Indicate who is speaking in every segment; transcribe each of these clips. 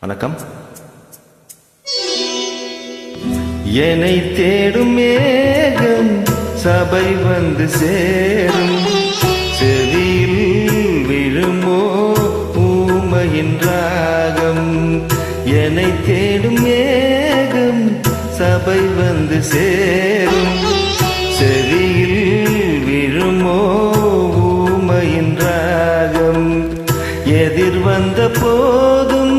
Speaker 1: வணக்கம். என்னை தேடும் மேகம் சபை வந்து சேரும், செவியில் விழுமோ ஊமையின் ராகம். என்னை தேடும் மேகம் சபை வந்து சேரும், செவியில் விழுமோ ஊமையின் ராகம். எதிர் வந்த போதும்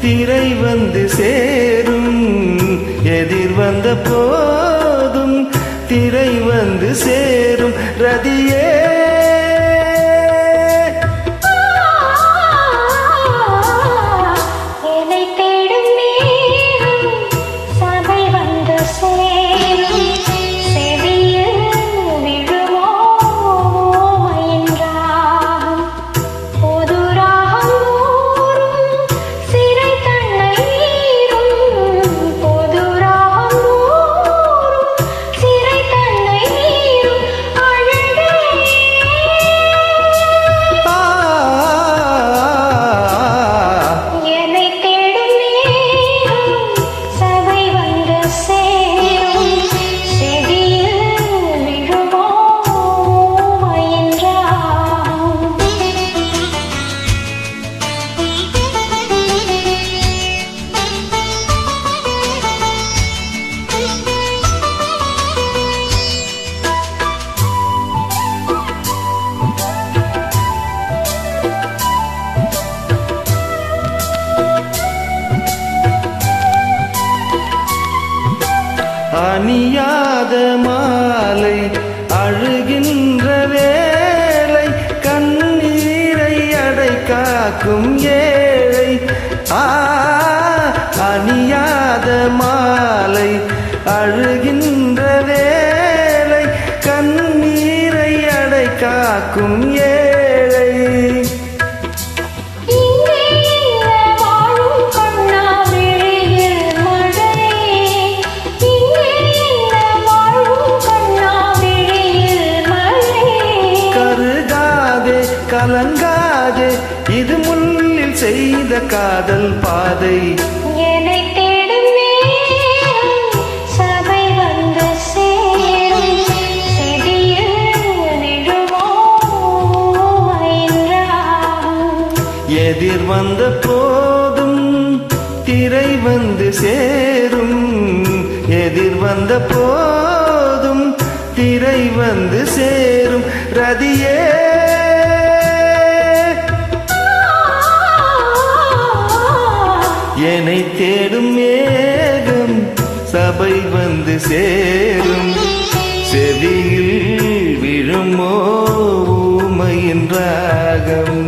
Speaker 1: திரை வந்து சேரும், எதிர் வந்த போதும் திரை வந்து சேரும். ரதியே அணியாத மாலை அழுகின்ற வேளை, கண்ணீரை அடை காக்கும் ஏழை. அணியாத மாலை அழுகின்ற வேளை, கண்ணீரை அடை காக்கும் ஏழை. கலங்காதே, இது முள்ளில் செய்த காதல் பாதை.
Speaker 2: என்னை தேடும் நேரம் சபை வந்து சேரும், செடியில் விழுமோ என்றான்.
Speaker 1: எதிர் வந்த போதும் திரை வந்து சேரும், எதிர் வந்த போதும் திரை வந்து சேரும். ரதியே என்னை தேடும் மேகம் சபை வந்து சேரும், செவியில் விழுமோ ஊமையின் ராகம்.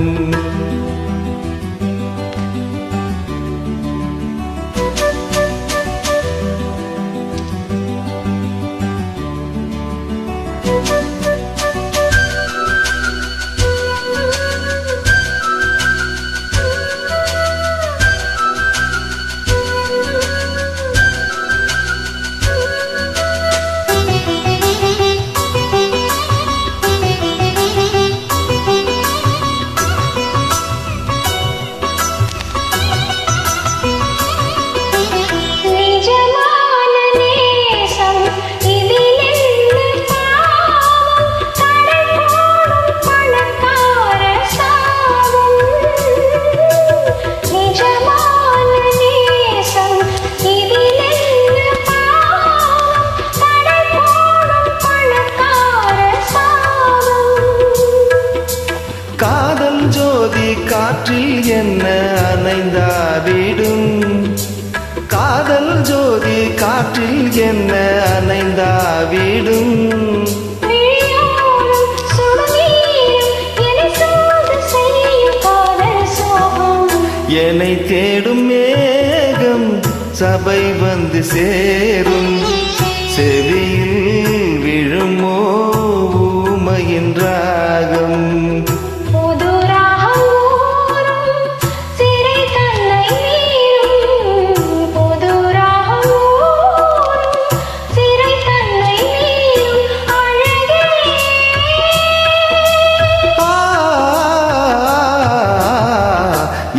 Speaker 1: காற்றில் என்ன அணைந்தாவிடும், காதல் ஜோதி காற்றில் என்ன அணைந்தாவிடும். என்னை தேடும் மேகம் சபை வந்து சேரும், செவியில் விழுமோ ஊமையின் ராகம்.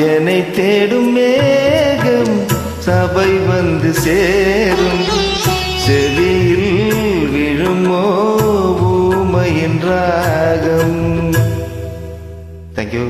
Speaker 1: என்னை தேடும் சபை வந்து சேரும் செவியில் விழுமோ ஊமையின் ராகம். தேங்க்யூ.